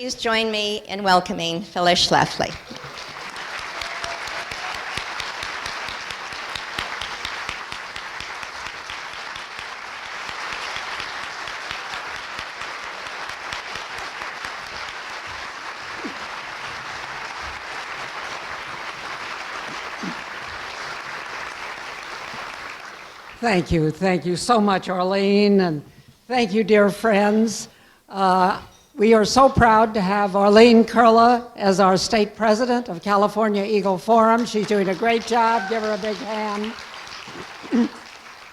Please join me in welcoming Phyllis Schlafly. Thank you. Thank you so much, Arlene, and thank you, dear friends. We are so proud to have Arlene Kurla as our state president of California Eagle Forum. She's doing a great job. Give her a big hand.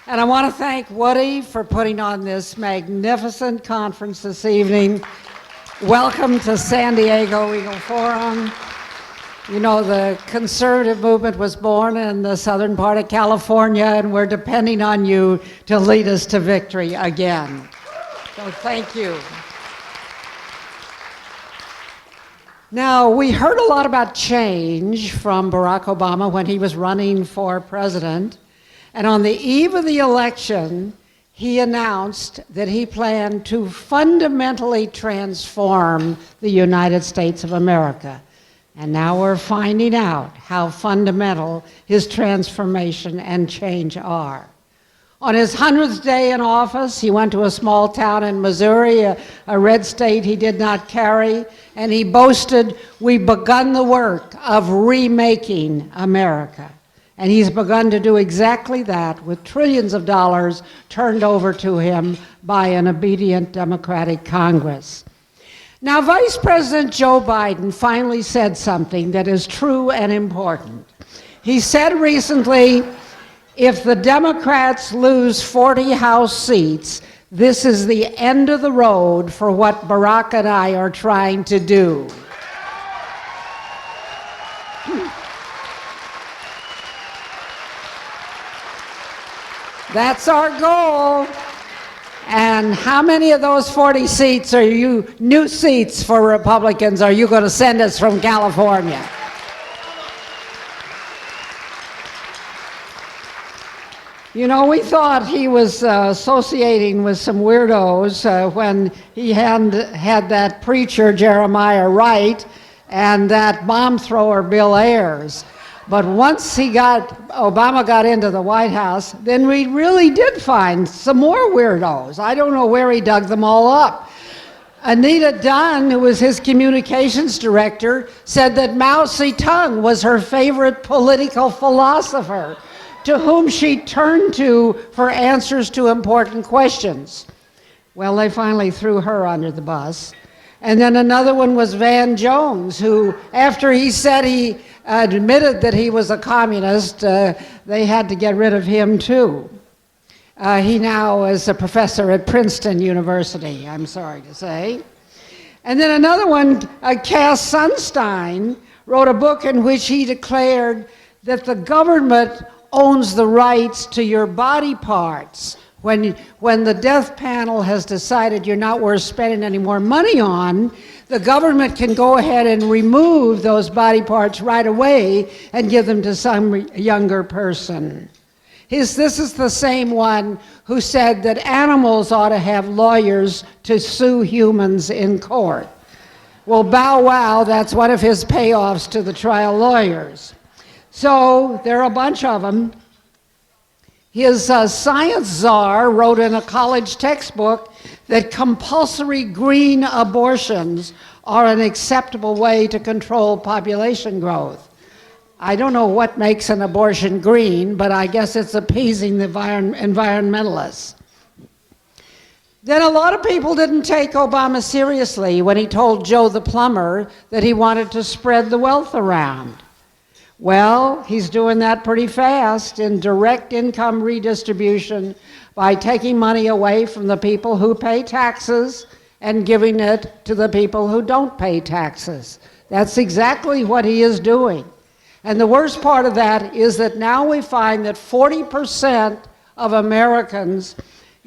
And I want to thank Woody for putting on this magnificent conference this evening. Welcome to San Diego Eagle Forum. You know, the conservative movement was born in the southern part of California, and we're depending on you to lead us to victory again. So thank you. Now, we heard a lot about change from Barack Obama when he was running for president, and on the eve of the election, he announced that he planned to fundamentally transform the United States of America. And now we're finding out how fundamental his transformation and change are. On his 100th day in office, he went to a small town in Missouri, a red state he did not carry, and he boasted, "We've begun the work of remaking America." And he's begun to do exactly that with trillions of dollars turned over to him by an obedient Democratic Congress. Now, Vice President Joe Biden finally said something that is true and important. He said recently, if the Democrats lose 40 House seats, this is the end of the road for what Barack and I are trying to do. That's our goal. And how many of those 40 seats are you, new seats for Republicans, are you going to send us from California? You know, we thought he was associating with some weirdos when he had that preacher, Jeremiah Wright, and that bomb thrower, Bill Ayers. But once Obama got into the White House, then we really did find some more weirdos. I don't know where he dug them all up. Anita Dunn, who was his communications director, said that Mao Zedong was her favorite political philosopher, to whom she turned to for answers to important questions. Well, they finally threw her under the bus. And then another one was Van Jones, who, after he said he admitted that he was a communist, they had to get rid of him too. He now is a professor at Princeton University, I'm sorry to say. And then another one, Cass Sunstein, wrote a book in which he declared that the government owns the rights to your body parts. When the death panel has decided you're not worth spending any more money on, the government can go ahead and remove those body parts right away and give them to some younger person. This is the same one who said that animals ought to have lawyers to sue humans in court. Well, bow wow, that's one of his payoffs to the trial lawyers. So there are a bunch of them. His science czar wrote in a college textbook that compulsory green abortions are an acceptable way to control population growth. I don't know what makes an abortion green, but I guess it's appeasing the environmentalists. Then a lot of people didn't take Obama seriously when he told Joe the plumber that he wanted to spread the wealth around. Well, he's doing that pretty fast in direct income redistribution by taking money away from the people who pay taxes and giving it to the people who don't pay taxes. That's exactly what he is doing. And the worst part of that is that now we find that 40% of Americans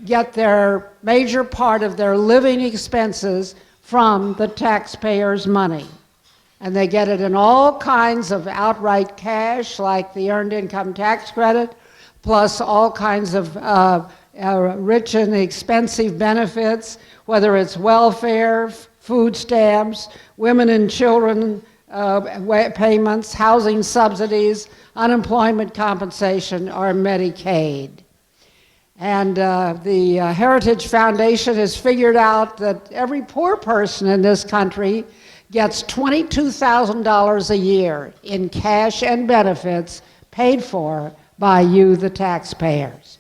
get their major part of their living expenses from the taxpayers' money. And they get it in all kinds of outright cash, like the Earned Income Tax Credit, plus all kinds of rich and expensive benefits, whether it's welfare, food stamps, women and children payments, housing subsidies, unemployment compensation, or Medicaid. And the Heritage Foundation has figured out that every poor person in this country gets $22,000 a year in cash and benefits paid for by you, the taxpayers.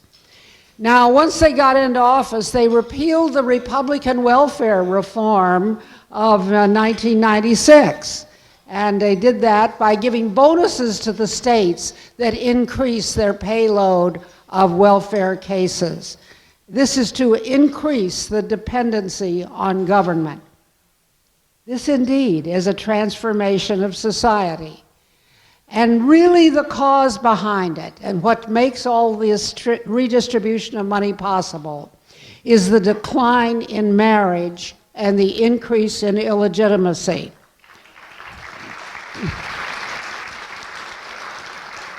Now, once they got into office, they repealed the Republican welfare reform of 1996. And they did that by giving bonuses to the states that increase their payload of welfare cases. This is to increase the dependency on government. This indeed is a transformation of society. And really the cause behind it, and what makes all this redistribution of money possible, is the decline in marriage and the increase in illegitimacy.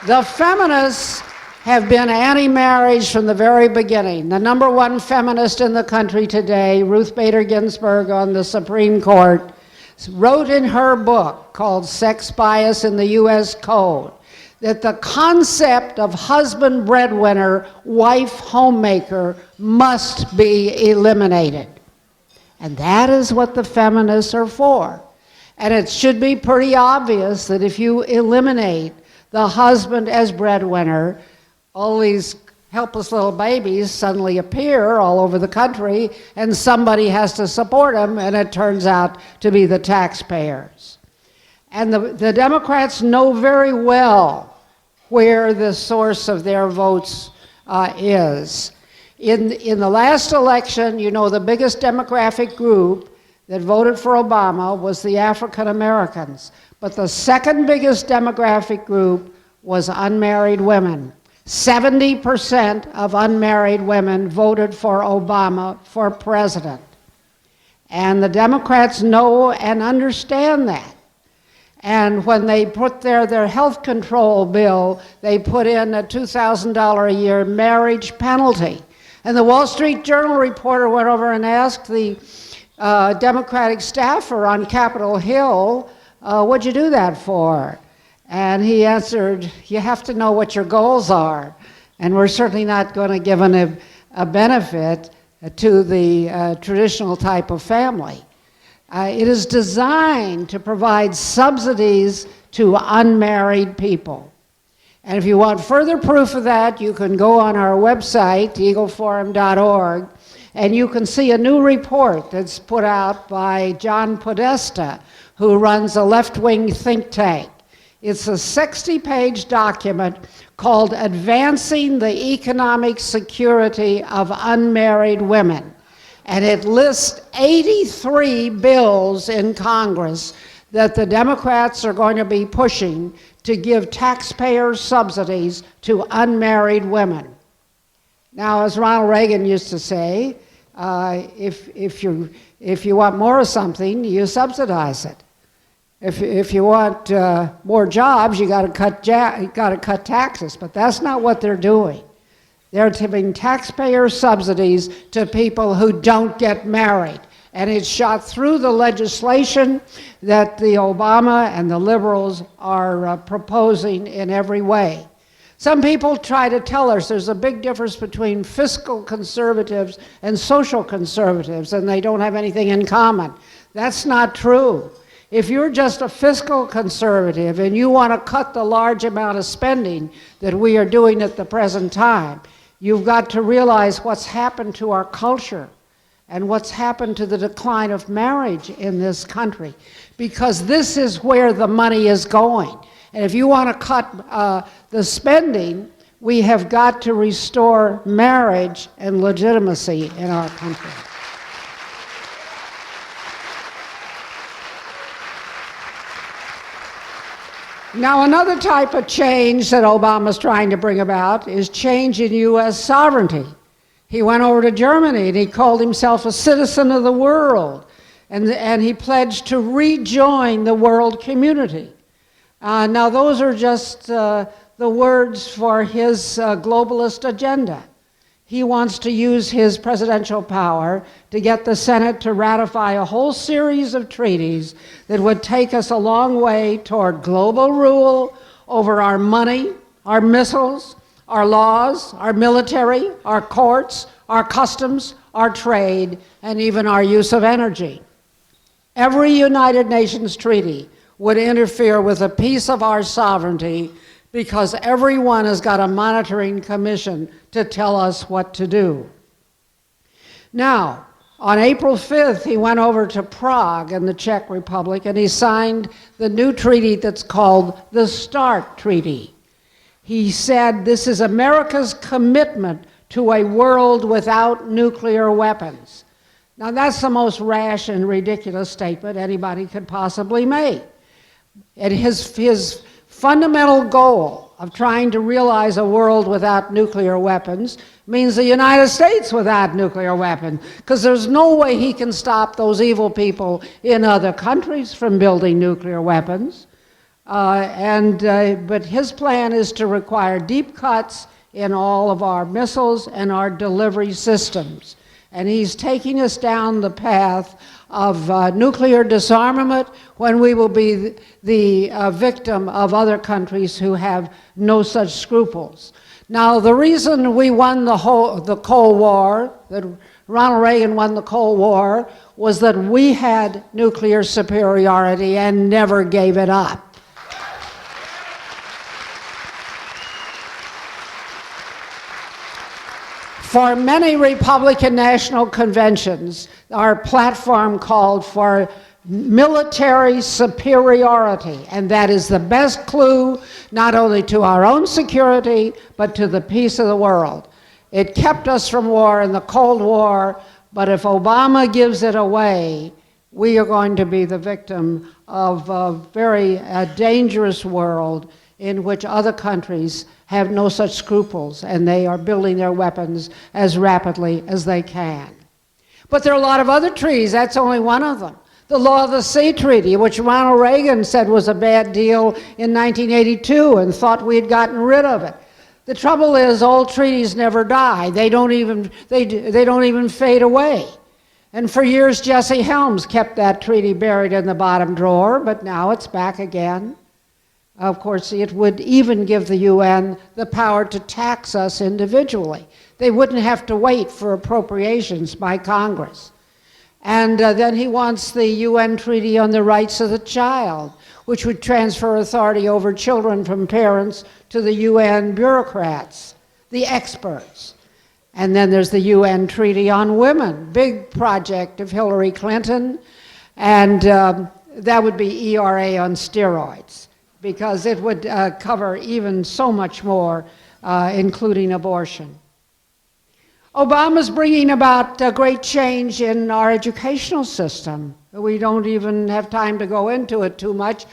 The feminists have been anti-marriage from the very beginning. The number one feminist in the country today, Ruth Bader Ginsburg on the Supreme Court, wrote in her book called Sex Bias in the U.S. Code that the concept of husband breadwinner, wife homemaker must be eliminated. And that is what the feminists are for. And it should be pretty obvious that if you eliminate the husband as breadwinner, all these helpless little babies suddenly appear all over the country, and somebody has to support them, and it turns out to be the taxpayers. And the Democrats know very well where the source of their votes is. In the last election, you know, the biggest demographic group that voted for Obama was the African Americans. But the second biggest demographic group was unmarried women. 70% of unmarried women voted for Obama for president. And the Democrats know and understand that. And when they put their health control bill, they put in a $2,000 a year marriage penalty. And the Wall Street Journal reporter went over and asked the Democratic staffer on Capitol Hill, what'd you do that for? And he answered, you have to know what your goals are. And we're certainly not going to give a benefit to the traditional type of family. It is designed to provide subsidies to unmarried people. And if you want further proof of that, you can go on our website, eagleforum.org, and you can see a new report that's put out by John Podesta, who runs a left-wing think tank. It's a 60-page document called Advancing the Economic Security of Unmarried Women. And it lists 83 bills in Congress that the Democrats are going to be pushing to give taxpayer subsidies to unmarried women. Now, as Ronald Reagan used to say, if you want more of something, you subsidize it. If you want more jobs, you got to cut taxes. But that's not what they're doing. They're giving taxpayer subsidies to people who don't get married. And it's shot through the legislation that the Obama and the liberals are proposing in every way. Some people try to tell us there's a big difference between fiscal conservatives and social conservatives, and they don't have anything in common. That's not true. If you're just a fiscal conservative and you want to cut the large amount of spending that we are doing at the present time, you've got to realize what's happened to our culture and what's happened to the decline of marriage in this country, because this is where the money is going. And if you want to cut the spending, we have got to restore marriage and legitimacy in our country. Now, another type of change that Obama's trying to bring about is change in U.S. sovereignty. He went over to Germany and he called himself a citizen of the world, and he pledged to rejoin the world community. Now, those are just the words for his globalist agenda. he wants to use his presidential power to get the Senate to ratify a whole series of treaties that would take us a long way toward global rule over our money, our missiles, our laws, our military, our courts, our customs, our trade, and even our use of energy. Every United Nations treaty would interfere with a piece of our sovereignty because everyone has got a monitoring commission to tell us what to do. Now, on April 5th, he went over to Prague in the Czech Republic and he signed the new treaty that's called the START Treaty. He said this is America's commitment to a world without nuclear weapons. Now that's the most rash and ridiculous statement anybody could possibly make. And his fundamental goal of trying to realize a world without nuclear weapons means the United States without nuclear weapons, because there's no way he can stop those evil people in other countries from building nuclear weapons. But his plan is to require deep cuts in all of our missiles and our delivery systems. And he's taking us down the path of nuclear disarmament when we will be the victim of other countries who have no such scruples. Now, the reason we won the Cold War, that Ronald Reagan won the Cold War, was that we had nuclear superiority and never gave it up. For many Republican national conventions, our platform called for military superiority, and that is the best clue not only to our own security, but to the peace of the world. It kept us from war in the Cold War, but if Obama gives it away, we are going to be the victim of a very dangerous world in which other countries have no such scruples, and they are building their weapons as rapidly as they can. But there are a lot of other treaties. That's only one of them. The Law of the Sea Treaty, which Ronald Reagan said was a bad deal in 1982 and thought we had gotten rid of it. The trouble is, old treaties never die. They don't even fade away. And for years, Jesse Helms kept that treaty buried in the bottom drawer, but now it's back again. Of course, it would even give the UN the power to tax us individually. They wouldn't have to wait for appropriations by Congress. And then he wants the UN Treaty on the Rights of the Child, which would transfer authority over children from parents to the UN bureaucrats, the experts. And then there's the UN Treaty on Women, big project of Hillary Clinton, and that would be ERA on steroids, because it would cover even so much more, including abortion. Obama's bringing about a great change in our educational system. We don't even have time to go into it too much,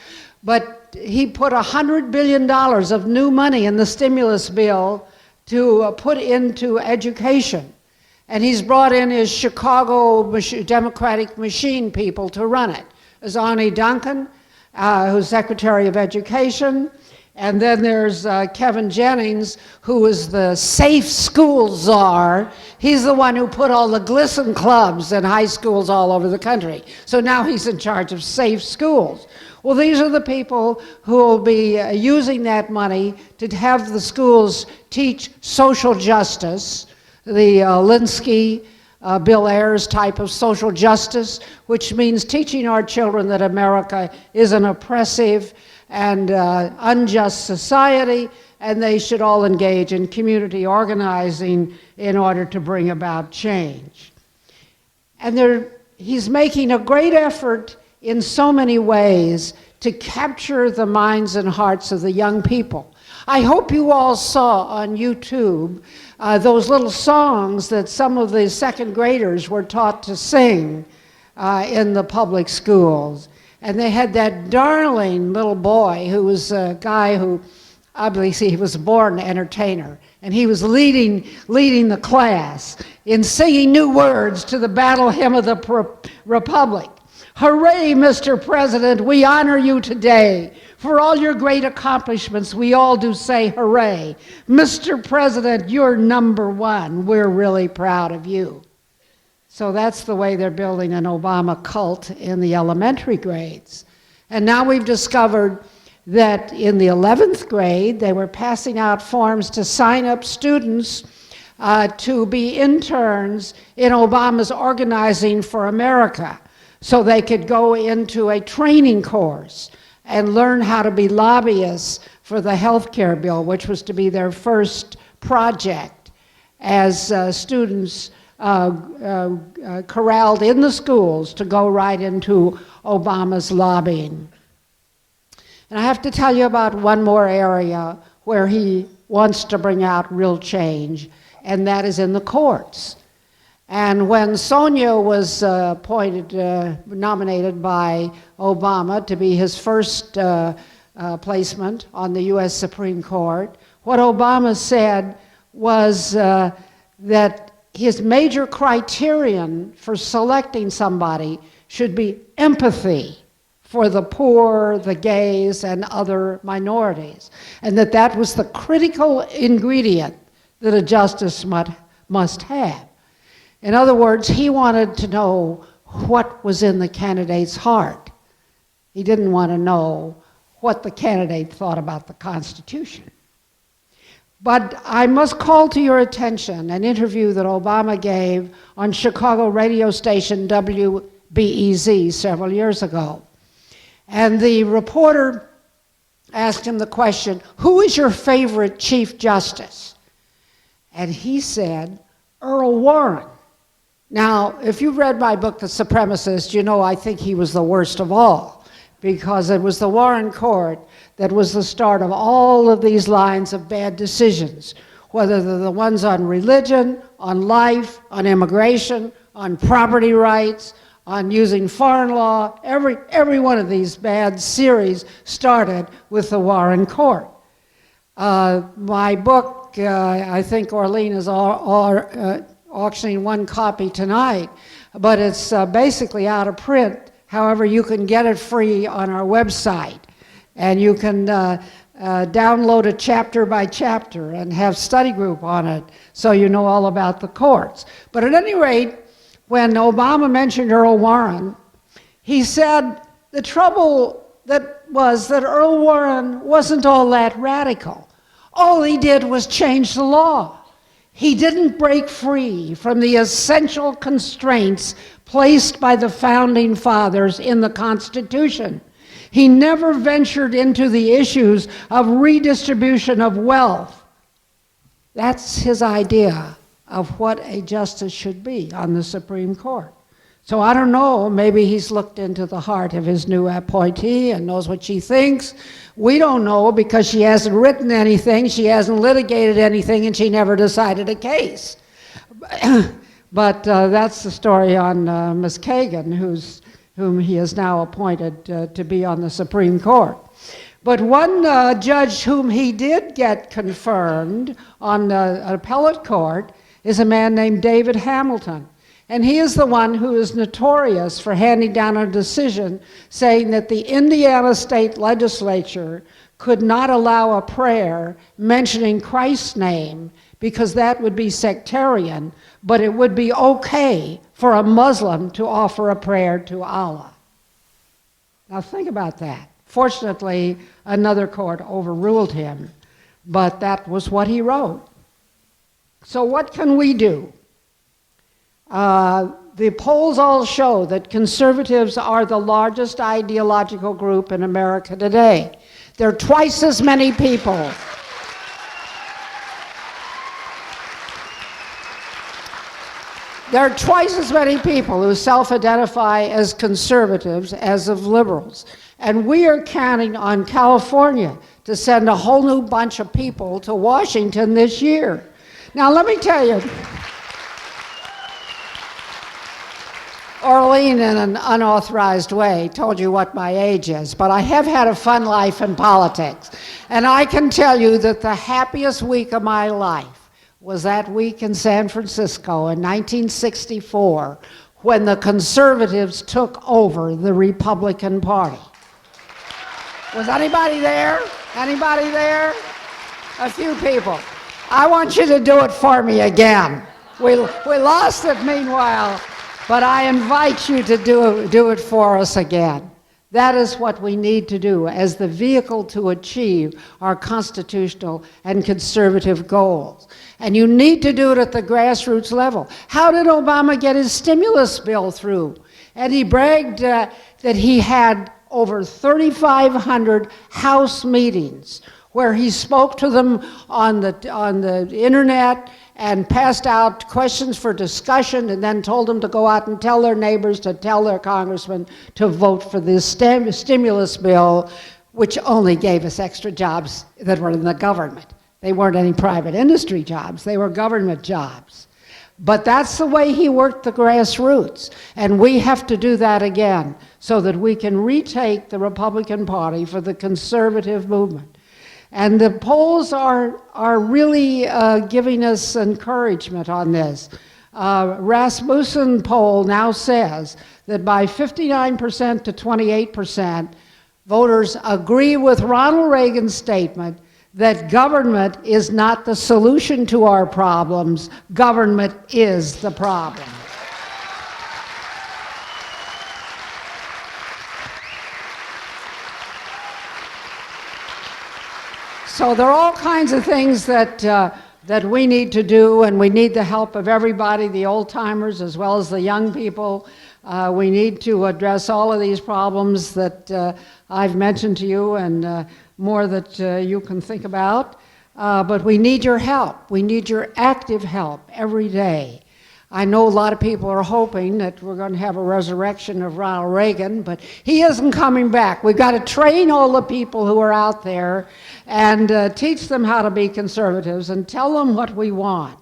but he put $100 billion of new money in the stimulus bill to put into education. And he's brought in his Chicago Democratic Machine people to run it. There's Arne Duncan, who's Secretary of Education, and then there's Kevin Jennings, who is the safe school czar. He's the one who put all the GLSEN clubs in high schools all over the country. So now he's in charge of safe schools. Well, these are the people who will be using that money to have the schools teach social justice, the Linsky, Bill Ayers type of social justice, which means teaching our children that America is an oppressive and unjust society, and they should all engage in community organizing in order to bring about change. And he's making a great effort in so many ways to capture the minds and hearts of the young people. I hope you all saw on YouTube those little songs that some of the second graders were taught to sing in the public schools. And they had that darling little boy who was a guy who, obviously, he was a born entertainer. And he was leading the class in singing new words to the battle hymn of the Republic. Hooray, Mr. President, we honor you today For all your great accomplishments, we all do say hooray. Mr. President, you're number one. We're really proud of you. So that's the way they're building an Obama cult in the elementary grades. And now we've discovered that in the 11th grade, they were passing out forms to sign up students to be interns in Obama's Organizing for America, so they could go into a training course and learn how to be lobbyists for the health care bill, which was to be their first project as students corralled in the schools to go right into Obama's lobbying. And I have to tell you about one more area where he wants to bring out real change, and that is in the courts. And when Sonia was nominated by Obama to be his first placement on the U.S. Supreme Court, what Obama said was that his major criterion for selecting somebody should be empathy for the poor, the gays, and other minorities, and that was the critical ingredient that a justice must have. In other words, he wanted to know what was in the candidate's heart. He didn't want to know what the candidate thought about the Constitution. But I must call to your attention an interview that Obama gave on Chicago radio station WBEZ several years ago. And the reporter asked him the question, "Who is your favorite Chief Justice?" And he said, "Earl Warren." Now, if you've read my book, The Supremacist, you know I think he was the worst of all, because it was the Warren Court that was the start of all of these lines of bad decisions, whether they're the ones on religion, on life, on immigration, on property rights, on using foreign law. Every one of these bad series started with the Warren Court. My book, I think Orlean is auctioning one copy tonight, but it's basically out of print. However, you can get it free on our website, and you can download it chapter by chapter and have study group on it so you know all about the courts. But at any rate, when Obama mentioned Earl Warren, he said the trouble was that Earl Warren wasn't all that radical. All he did was change the law. He didn't break free from the essential constraints placed by the founding fathers in the Constitution. He never ventured into the issues of redistribution of wealth. That's his idea of what a justice should be on the Supreme Court. So I don't know, maybe he's looked into the heart of his new appointee and knows what she thinks. We don't know because she hasn't written anything, she hasn't litigated anything, and she never decided a case. But that's the story on Ms. Kagan, whom he has now appointed to be on the Supreme Court. But one judge whom he did get confirmed on an appellate court is a man named David Hamilton. And he is the one who is notorious for handing down a decision saying that the Indiana state legislature could not allow a prayer mentioning Christ's name because that would be sectarian, but it would be okay for a Muslim to offer a prayer to Allah. Now think about that. Fortunately, another court overruled him, but that was what he wrote. So what can we do? The polls all show that conservatives are the largest ideological group in America today. There are twice as many people. There are twice as many people who self-identify as conservatives as of liberals. And we are counting on California to send a whole new bunch of people to Washington this year. Now let me tell you, Orlean, in an unauthorized way, told you what my age is, but I have had a fun life in politics. And I can tell you that the happiest week of my life was that week in San Francisco in 1964, when the conservatives took over the Republican Party. Was anybody there? Anybody there? A few people. I want you to do it for me again. We lost it meanwhile, but I invite you to do it for us again. That is what we need to do as the vehicle to achieve our constitutional and conservative goals. And you need to do it at the grassroots level. How did Obama get his stimulus bill through? And he bragged that he had over 3,500 House meetings where he spoke to them on the internet and passed out questions for discussion and then told them to go out and tell their neighbors, to tell their congressmen to vote for this stimulus bill, which only gave us extra jobs that were in the government. They weren't any private industry jobs, they were government jobs. But that's the way he worked the grassroots, and we have to do that again so that we can retake the Republican Party for the conservative movement. And the polls are really giving us encouragement on this. Rasmussen poll now says that by 59% to 28%, voters agree with Ronald Reagan's statement that government is not the solution to our problems, government is the problem. So there are all kinds of things that we need to do, and we need the help of everybody, the old-timers as well as the young people. We need to address all of these problems that I've mentioned to you and more that you can think about. But we need your help. We need your active help every day. I know a lot of people are hoping that we're going to have a resurrection of Ronald Reagan, but he isn't coming back. We've got to train all the people who are out there and teach them how to be conservatives and tell them what we want.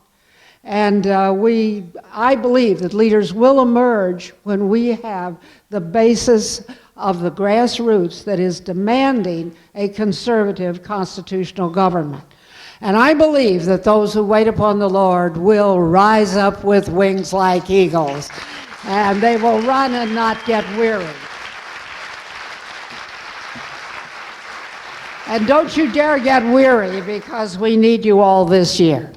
And I believe that leaders will emerge when we have the basis of the grassroots that is demanding a conservative constitutional government. And I believe that those who wait upon the Lord will rise up with wings like eagles, and they will run and not get weary. And don't you dare get weary, because we need you all this year.